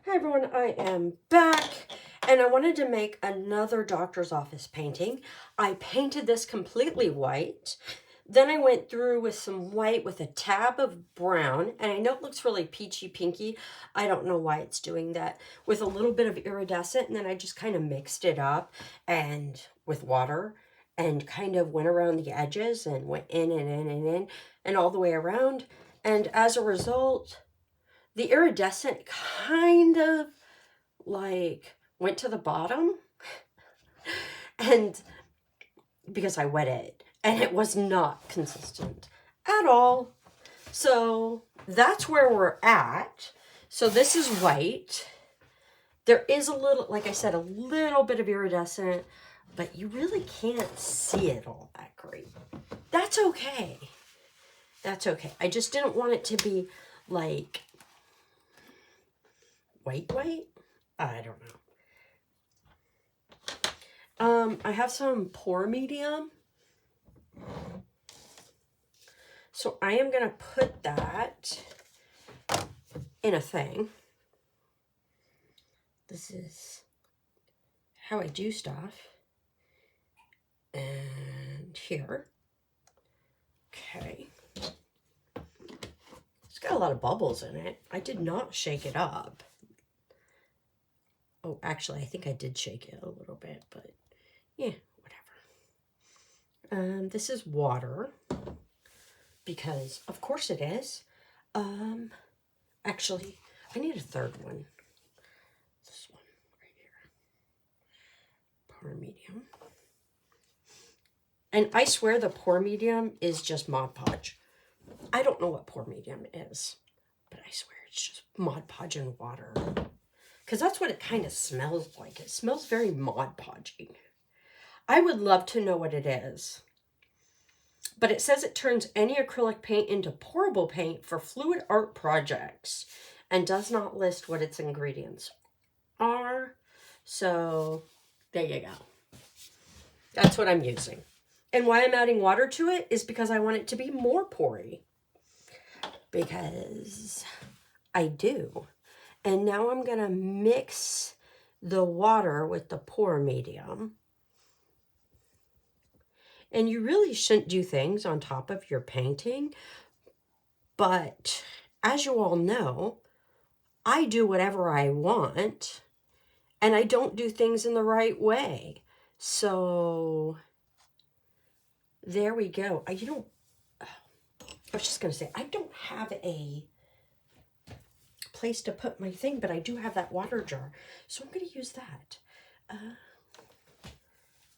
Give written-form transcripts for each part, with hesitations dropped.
Hi everyone, I am back and I wanted to make another doctor's office painting. I painted this completely white. Then I went through with some white with a tab of brown, and I know it looks really peachy pinky. I don't know why it's doing that, with a little bit of iridescent, and then I just kind of mixed it up and with water and kind of went around the edges and went in and in and in and all the way around. And as a result, the iridescent kind of like went to the bottom and because I wet it and it was not consistent at all. So that's where we're at. So this is white. There is a little, like I said, a little bit of iridescent, but you really can't see it all that great. That's okay. That's okay. I just didn't want it to be like white. I don't know. I have some pour medium. So I am going to put that in a thing. This is how I do stuff. And here. Okay. It's got a lot of bubbles in it. I did not shake it up. Oh, actually, I think I did shake it a little bit, but yeah, whatever. This is water because of course it is. Actually, I need a third one. This one right here. Pour medium. And I swear the pour medium is just Mod Podge. I don't know what pour medium is, but I swear it's just Mod Podge and water. Because that's what it kind of smells like. It smells very Mod Podgey. I would love to know what it is. But it says it turns any acrylic paint into pourable paint for fluid art projects and does not list what its ingredients are. So there you go. That's what I'm using. And why I'm adding water to it is because I want it to be more pory. Because I do. And now I'm going to mix the water with the pour medium. And you really shouldn't do things on top of your painting. But as you all know, I do whatever I want. And I don't do things in the right way. So there we go. I was just going to say, I don't have a place to put my thing, but I do have that water jar. So I'm going to use that.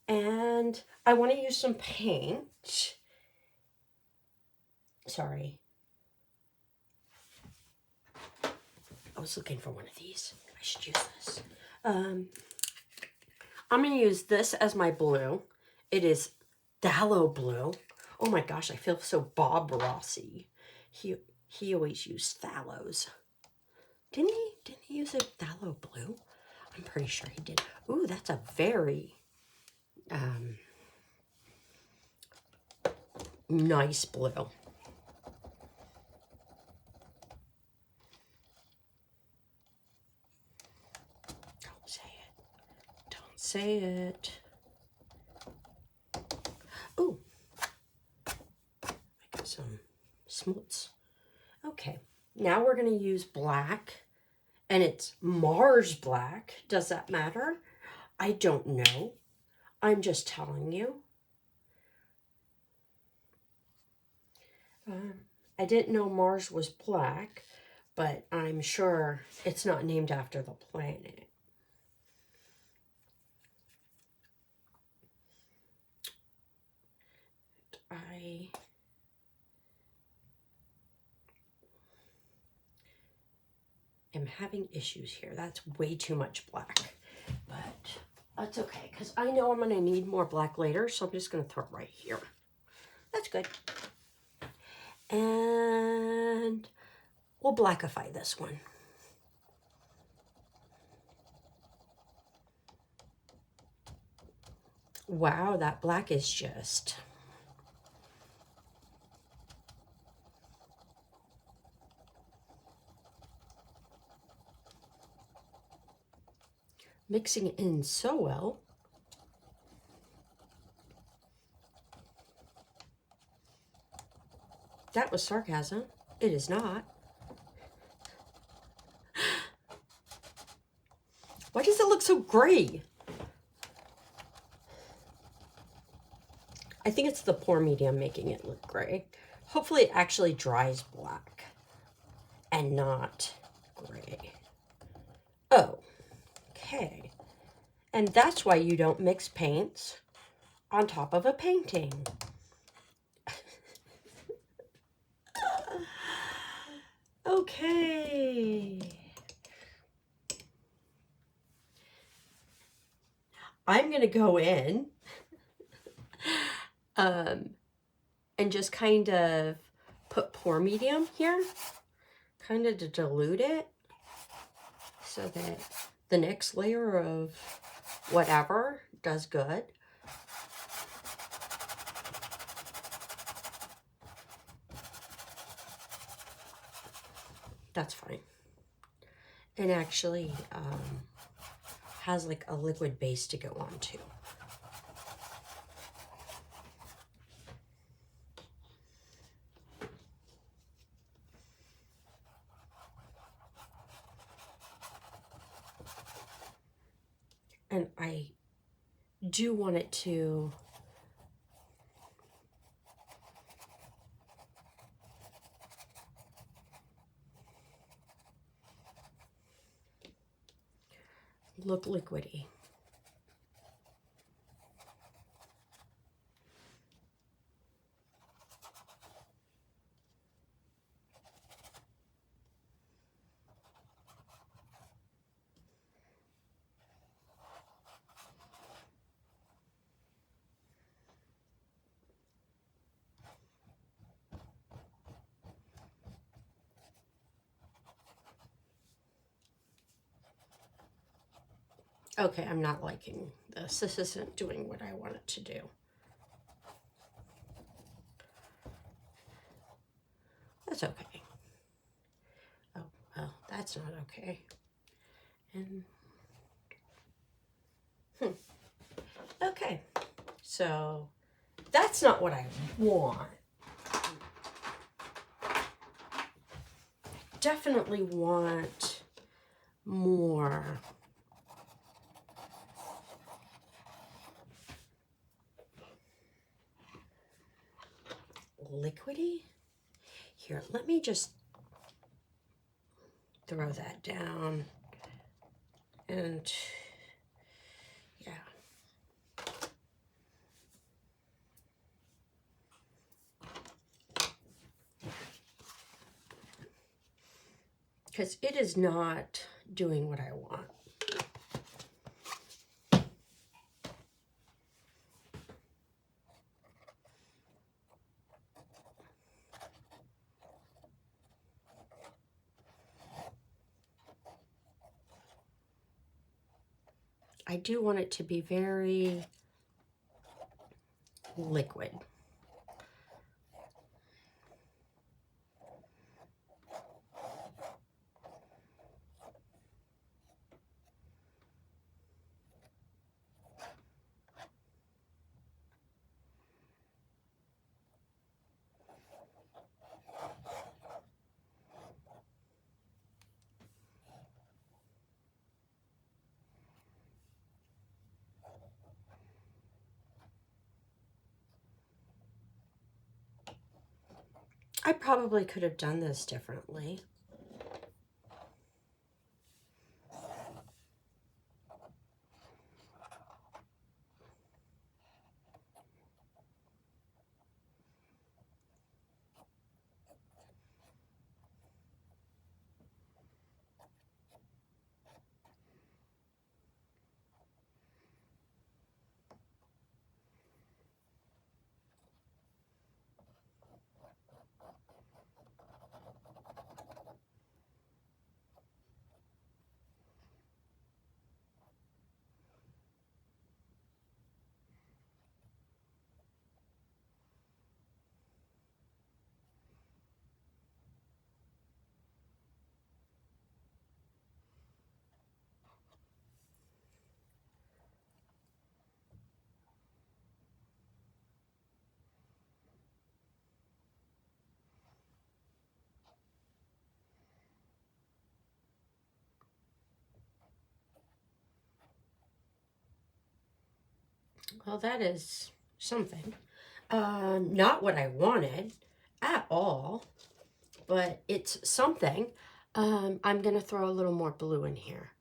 And I want to use some paint. Sorry. I was looking for one of these. I should use this. I'm going to use this as my blue. It is phthalo blue. Oh my gosh, I feel so Bob Rossy. He always used phthalos. Didn't he? Didn't he use a phthalo blue? I'm pretty sure he did. Ooh, that's a very nice blue. Don't say it. Don't say it. Ooh. I got some smuts. Okay. Now we're going to use black. And it's Mars black. Does that matter? I don't know. I'm just telling you. I didn't know Mars was black, but I'm sure it's not named after the planet. I am having issues here. That's way too much black, but that's okay because I know I'm going to need more black later, so I'm just going to throw it right here. That's good. And we'll blackify this one. Wow, that black is just... mixing it in so well. That was sarcasm. It is not. Why does it look so gray? I think it's the Pour Medium making it look gray. Hopefully it actually dries black and not gray. Oh, okay. And that's why you don't mix paints on top of a painting. Okay. I'm going to go in and just kind of put Pour Medium here, kind of to dilute it so that the next layer of whatever does good. That's fine. And actually has like a liquid base to go on too. And I do want it to look liquidy. Okay, I'm not liking this. This isn't doing what I want it to do. That's okay. Oh, well, that's not okay. And, okay. So, that's not what I want. Definitely want more liquidy. Here, let me just throw that down. And yeah. Because it is not doing what I want. I do want it to be very liquid. I probably could have done this differently. Well, that is something. Not what I wanted at all, but it's something. I'm going to throw a little more blue in here.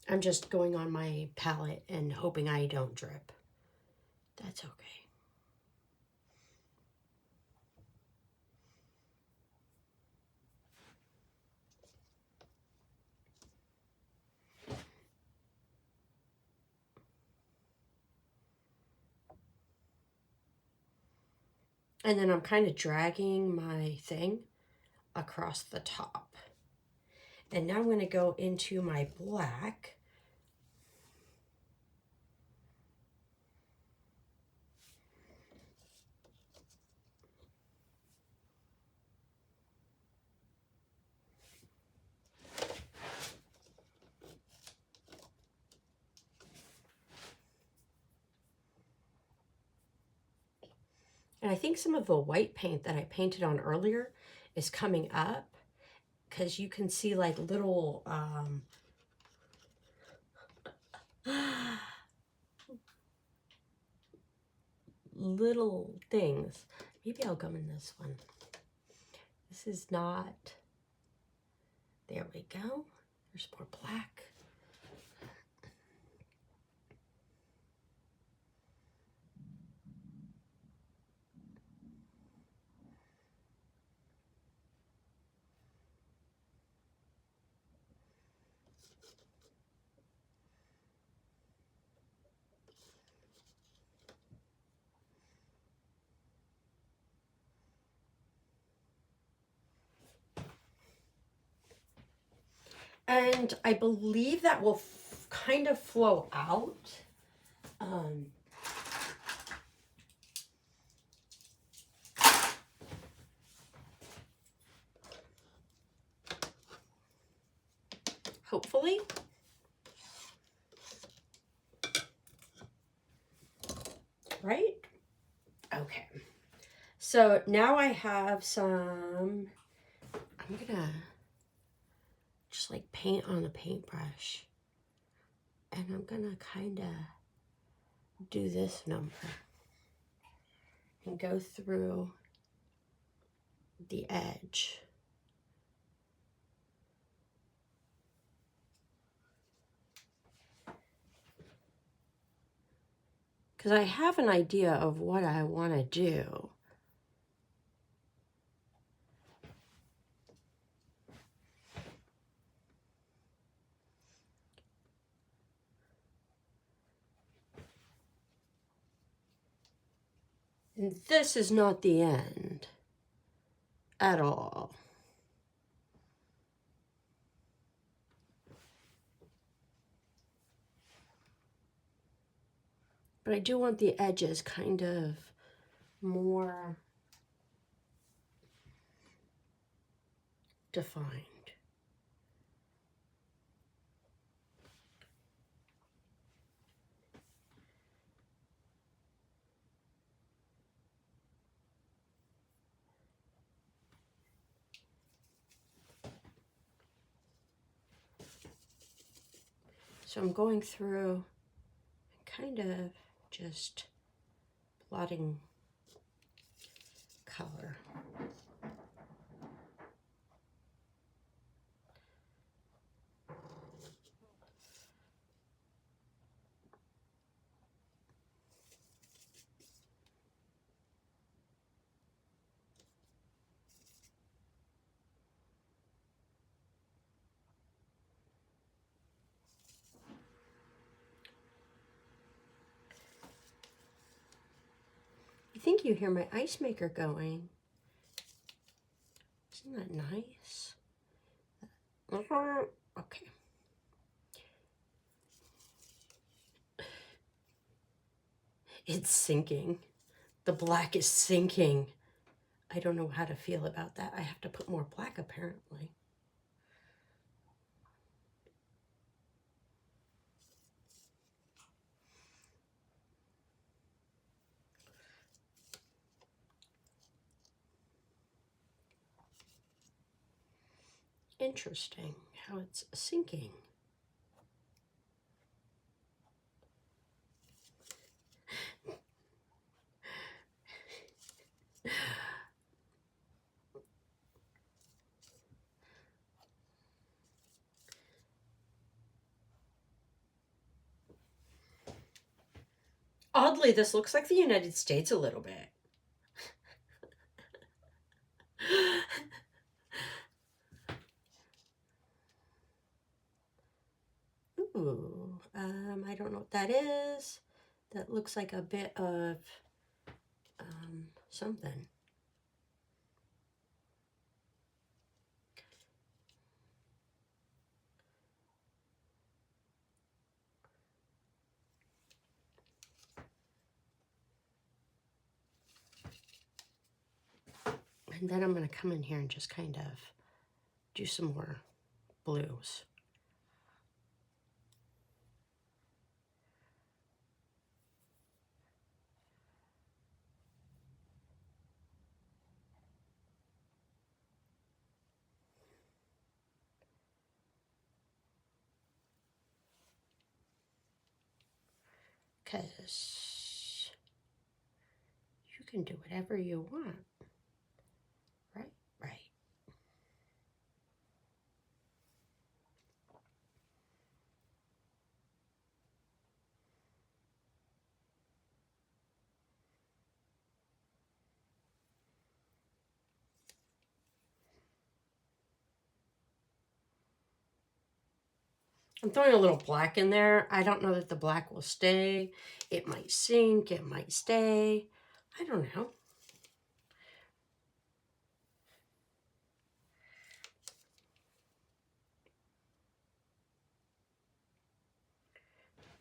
I'm just going on my palette and hoping I don't drip. That's okay. And then I'm kind of dragging my thing across the top. And now I'm going to go into my black. And I think some of the white paint that I painted on earlier is coming up, because you can see like little little things. Maybe I'll go in this one. This is not, there we go. There's more black. And I believe that will kind of flow out. Hopefully. Right? Okay. So now I have some, I'm gonna just like paint on a paintbrush. And I'm gonna kind of do this number and go through the edge. Because I have an idea of what I want to do. And this is not the end at all. But I do want the edges kind of more defined. So I'm going through kind of just blotting color. I think you hear my ice maker going. Isn't that nice? Okay. It's sinking. The black is sinking. I don't know how to feel about that. I have to put more black apparently. Interesting how it's sinking. Oddly, this looks like the United States a little bit. Ooh, I don't know what that is. That looks like a bit of something. And then I'm going to come in here and just kind of do some more blues. Because you can do whatever you want. Right? Right. I'm throwing a little black in there. I don't know that the black will stay. It might sink. It might stay. I don't know.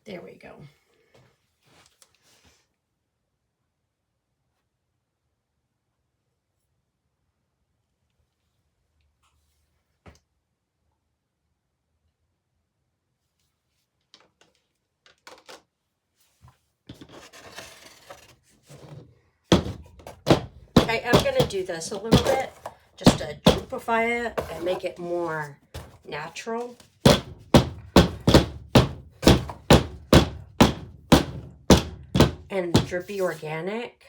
There we go. I am going to do this a little bit just to droopify it and make it more natural. And drippy organic.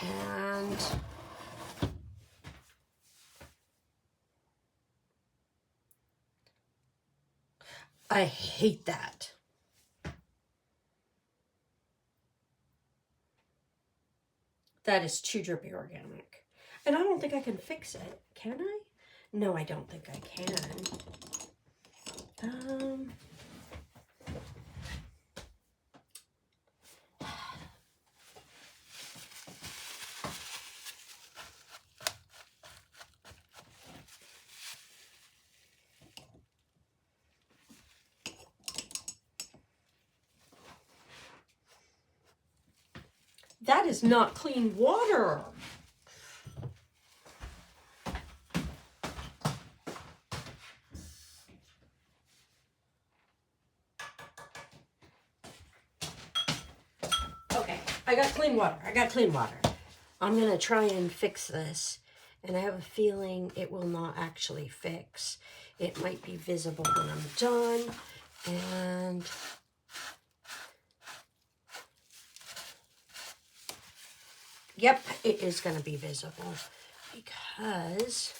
And I hate that. That is too drippy organic. And I don't think I can fix it. Can I? No, I don't think I can. That is not clean water. Okay, I got clean water. I got clean water. I'm going to try and fix this. And I have a feeling it will not actually fix. It might be visible when I'm done. And yep, it is going to be visible because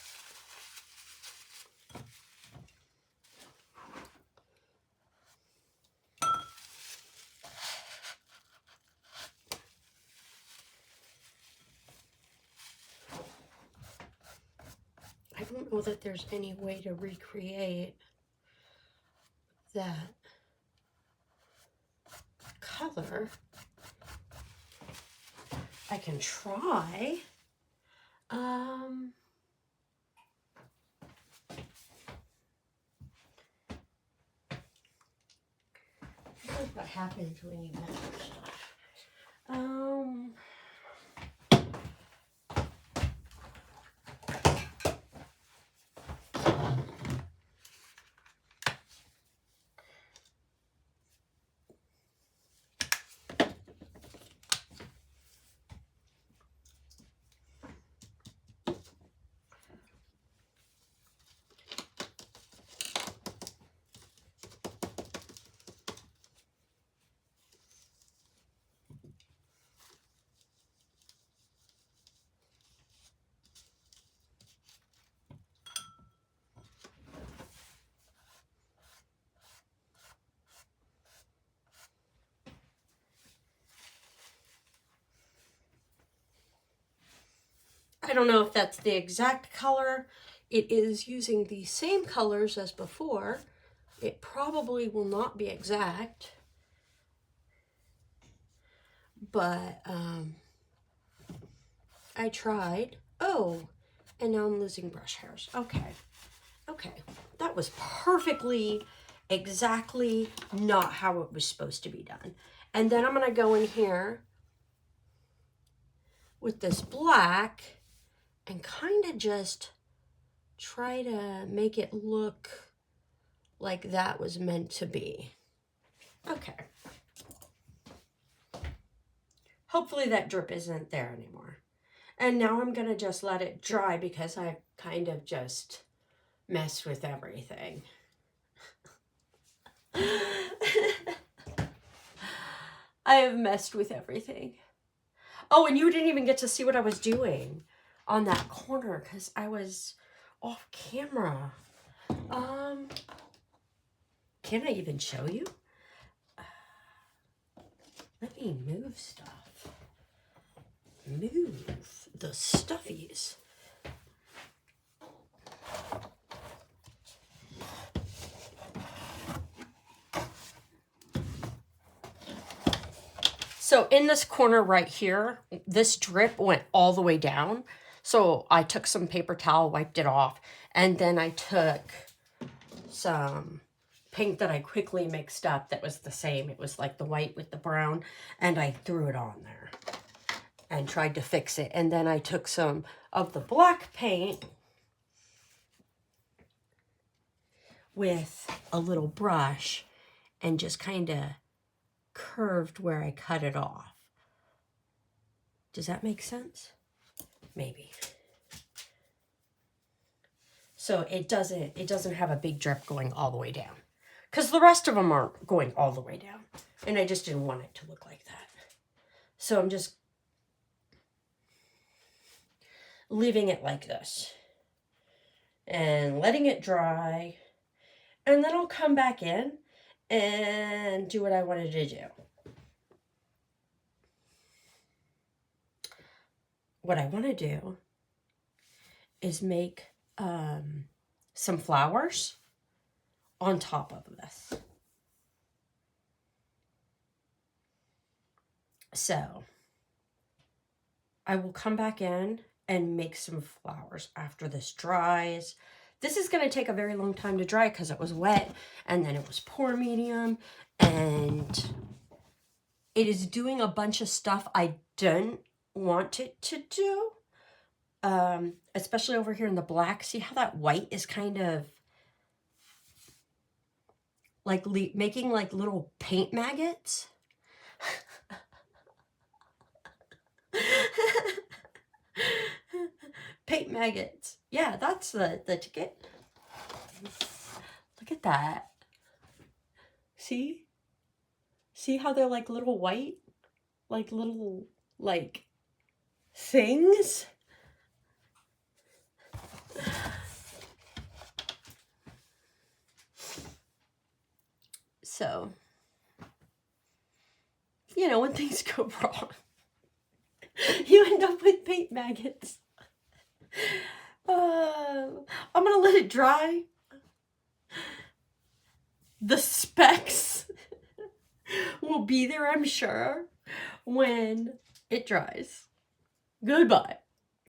I don't know that there's any way to recreate that color. I can try. What happens when you measure stuff? I don't know if that's the exact color. It is using the same colors as before. It probably will not be exact. But I tried. Oh, and now I'm losing brush hairs. Okay. Okay. That was perfectly, exactly not how it was supposed to be done. And then I'm going to go in here with this black and kind of just try to make it look like that was meant to be. Okay. Hopefully that drip isn't there anymore. And now I'm going to just let it dry because I kind of just messed with everything. I have messed with everything. Oh, and you didn't even get to see what I was doing on that corner because I was off camera. Can I even show you? Let me move stuff. Move the stuffies. So in this corner right here, this drip went all the way down. So I took some paper towel, wiped it off, and then I took some paint that I quickly mixed up that was the same. It was like the white with the brown, and I threw it on there and tried to fix it. And then I took some of the black paint with a little brush and just kind of curved where I cut it off. Does that make sense? Maybe. So it doesn't have a big drip going all the way down. Because the rest of them aren't going all the way down. And I just didn't want it to look like that. So I'm just leaving it like this. And letting it dry. And then I'll come back in and do what I wanted to do. What I want to do is make some flowers on top of this. So I will come back in and make some flowers after this dries. This is going to take a very long time to dry because it was wet and then it was pour medium and it is doing a bunch of stuff I didn't want it to do. Especially over here in the black. See how that white is kind of like making like little paint maggots? Paint maggots. Yeah, that's the ticket. Look at that. See? See how they're like little white? Like little, like, things? So, you know, when things go wrong, you end up with paint maggots. I'm going to let it dry. The specks will be there, I'm sure, when it dries. Goodbye.